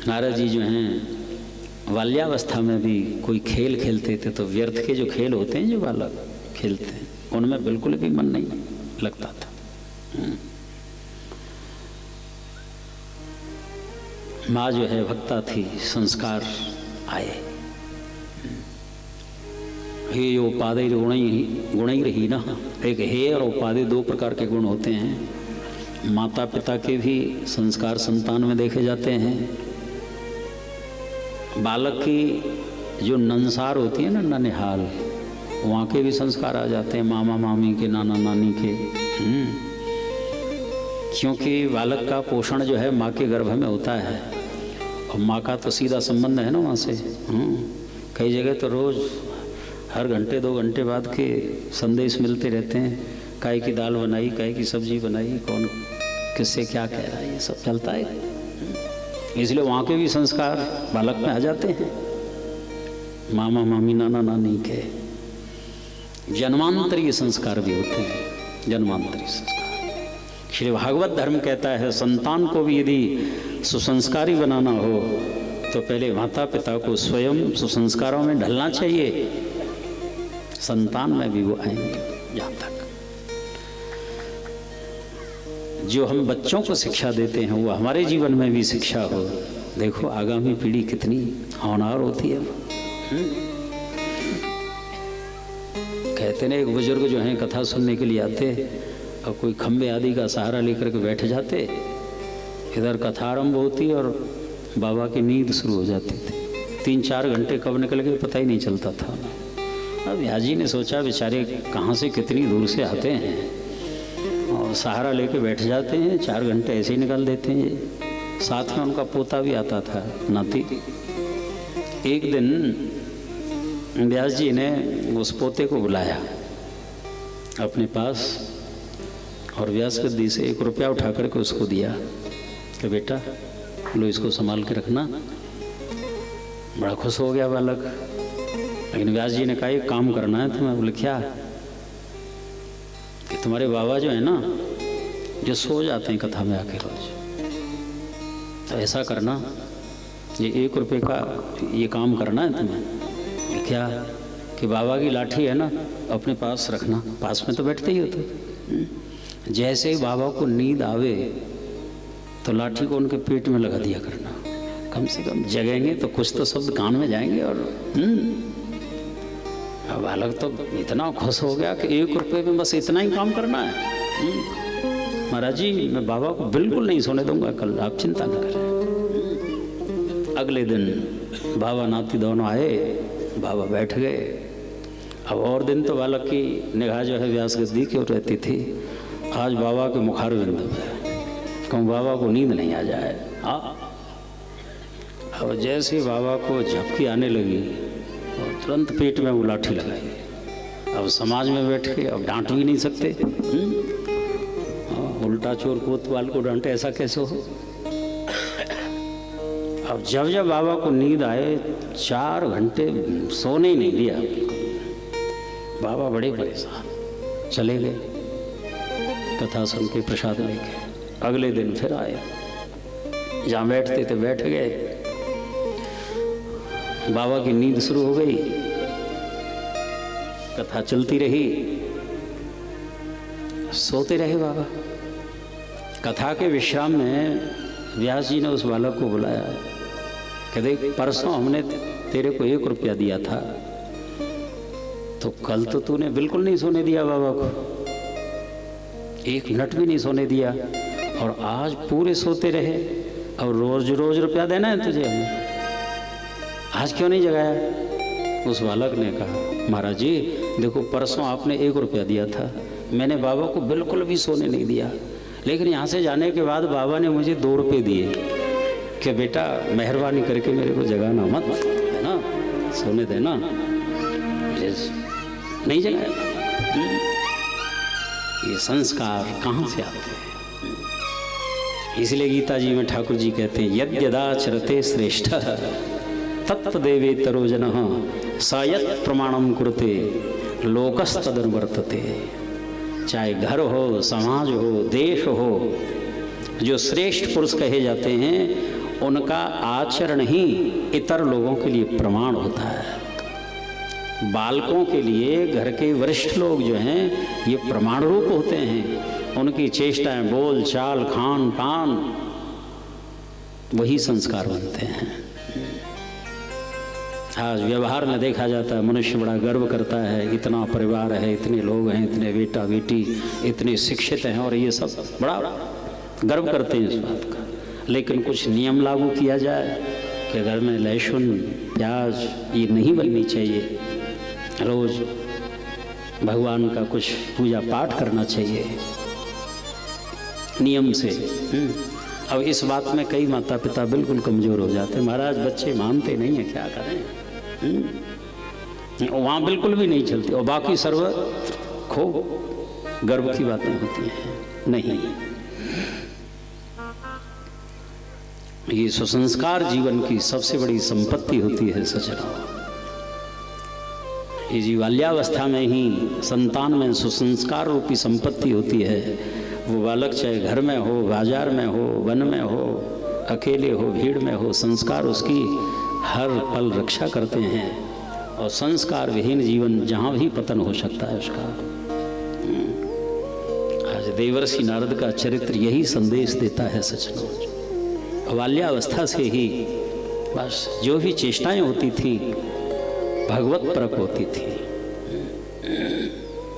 नारद जी जो हैं बाल्यावस्था में भी कोई खेल खेलते थे तो व्यर्थ के जो खेल होते हैं जो बालक खेलते हैं उनमें बिल्कुल भी मन नहीं लगता था। माँ जो है भक्ता थी, संस्कार आए। हे यो उपाधि गुण ही रही ना, एक हे और उपाधि दो प्रकार के गुण होते हैं। माता पिता के भी संस्कार संतान में देखे जाते हैं। बालक की जो नंसार होती है ना, ननिहाल, वहाँ के भी संस्कार आ जाते हैं, मामा मामी के, नाना नानी के। क्योंकि बालक का पोषण जो है माँ के गर्भ में होता है और माँ का तो सीधा संबंध है ना वहाँ से। कई जगह तो रोज़ हर घंटे 2 घंटे बाद के संदेश मिलते रहते हैं, काय की दाल बनाई, काय की सब्जी बनाई, कौन किससे क्या कह रहा है, ये सब चलता है। इसलिए वहाँ के भी संस्कार बालक में आ जाते हैं, मामा मामी नाना नानी के। जन्मांतरीय संस्कार भी होते हैं, जन्मांतरीय संस्कार। श्री भागवत धर्म कहता है संतान को भी यदि सुसंस्कारी बनाना हो तो पहले माता पिता को स्वयं सुसंस्कारों में ढलना चाहिए, संतान में भी वो आएंगे। जहाँ तक जो हम बच्चों को शिक्षा देते हैं वो हमारे जीवन में भी शिक्षा हो। देखो आगामी पीढ़ी कितनी होनहार होती है। कहते ना, एक बुजुर्ग जो हैं कथा सुनने के लिए आते और कोई खंबे आदि का सहारा लेकर के बैठ जाते, इधर कथा आरंभ होती और बाबा की नींद शुरू हो जाती थी। 3-4 घंटे कब निकल गए पता ही नहीं चलता था। अब याजी ने सोचा बेचारे कहाँ से कितनी दूर से आते हैं और सहारा लेके बैठ जाते हैं, 4 घंटे ऐसे ही निकाल देते हैं। साथ में उनका पोता भी आता था, नाती। एक दिन व्यास जी ने उस पोते को बुलाया अपने पास और व्यास गद्दी से 1 रुपया उठा करके उसको दिया कि बेटा लो, इसको संभाल के रखना। बड़ा खुश हो गया बालक। लेकिन व्यास जी ने कहा एक काम करना है तुम्हें। बोले क्या? कि तुम्हारे बाबा जो है ना, जो सो जाते हैं कथा में आके रोज, तो ऐसा करना, ये 1 रुपये का ये काम करना है तुम्हें। क्या? कि बाबा की लाठी है ना, अपने पास रखना, पास में तो बैठते ही होते। जैसे ही बाबा को नींद आवे तो लाठी को उनके पेट में लगा दिया करना। कम से कम जगेंगे तो कुछ तो शब्द कान में जाएंगे। और बालक तो इतना खुश हो गया कि 1 रुपये में बस इतना ही काम करना है। महाराज जी मैं बाबा को बिल्कुल नहीं सोने दूंगा कल, आप चिंता न करें। अगले दिन बाबा नाती दोनों आए, बाबा बैठ गए। अब और दिन तो बालक की निगाह जो है व्यास गद्दी की ओर रहती थी। आज बाबा के मुखार बिंद है, कहूँ बाबा को नींद नहीं आ जाए। अब जैसे बाबा को झपकी आने लगी और तुरंत पेट में वो लाठी लगाई। अब समाज में बैठ के अब डांट भी नहीं सकते। उल्टा चोर कोतवाल को डांटे, ऐसा कैसे हो। अब जब जब बाबा को नींद आए 4 घंटे सोने ही नहीं दिया। बाबा बड़े परेशान, चले गए कथा सुन के प्रसाद लेके। अगले दिन फिर आए, जहाँ बैठते थे बैठ गए। बाबा की नींद शुरू हो गई, कथा चलती रही, सोते रहे बाबा। कथा के विश्राम में व्यास जी ने उस बालक को बुलाया कि देख परसों हमने तेरे को 1 रुपया दिया था, तो कल तो तूने बिल्कुल नहीं सोने दिया बाबा को, 1 मिनट भी नहीं सोने दिया, और आज पूरे सोते रहे और रोज रोज रुपया देना है तुझे हमें, आज क्यों नहीं जगाया। उस बालक ने कहा महाराज जी देखो परसों आपने 1 रुपया दिया था, मैंने बाबा को बिल्कुल भी सोने नहीं दिया, लेकिन यहाँ से जाने के बाद बाबा ने मुझे 2 रुपये दिए कि बेटा मेहरबानी करके मेरे को जगाना मत, है ना, सोने देना। नहीं जगाया। ये संस्कार कहाँ से आते हैं। इसलिए गीता जी में ठाकुर जी कहते हैं यद्यदाचरते श्रेष्ठ तत्तदेवे तरोजनः सायत् प्रमाणम कुरुते लोकस्तदनुवर्तते। चाहे घर हो, समाज हो, देश हो, जो श्रेष्ठ पुरुष कहे जाते हैं उनका आचरण ही इतर लोगों के लिए प्रमाण होता है। बालकों के लिए घर के वरिष्ठ लोग जो हैं ये प्रमाण रूप होते हैं। उनकी चेष्टाएं, बोल चाल, खान पान, वही संस्कार बनते हैं। आज व्यवहार में देखा जाता है मनुष्य बड़ा गर्व करता है, इतना परिवार है, इतने लोग हैं, इतने बेटा बेटी, इतने शिक्षित हैं, और ये सब बड़ा गर्व करते हैं इस बात का। लेकिन कुछ नियम लागू किया जाए कि घर में लहसुन प्याज ये नहीं बननी चाहिए, रोज भगवान का कुछ पूजा पाठ करना चाहिए नियम से। अब इस बात में कई माता पिता बिल्कुल कमज़ोर हो जाते हैं। महाराज बच्चे मानते नहीं हैं, क्या करें। वहाँ बिल्कुल भी नहीं चलती, और बाकी सर्व खूब गर्व की बातें होती हैं। नहीं, ये सुसंस्कार जीवन की सबसे बड़ी संपत्ति होती है सज्जनों। ये जी बाल्यावस्था में ही संतान में सुसंस्कार रूपी संपत्ति होती है। वो बालक चाहे घर में हो, बाजार में हो, वन में हो, अकेले हो, भीड़ में हो, संस्कार उसकी हर पल रक्षा करते हैं। और संस्कार विहीन जीवन जहाँ भी पतन हो सकता है उसका। आज देवर्षि नारद का चरित्र यही संदेश देता है सज्जनों। बाल्यावस्था से ही बस जो भी चेष्टाएं होती थी भगवत परक होती थी।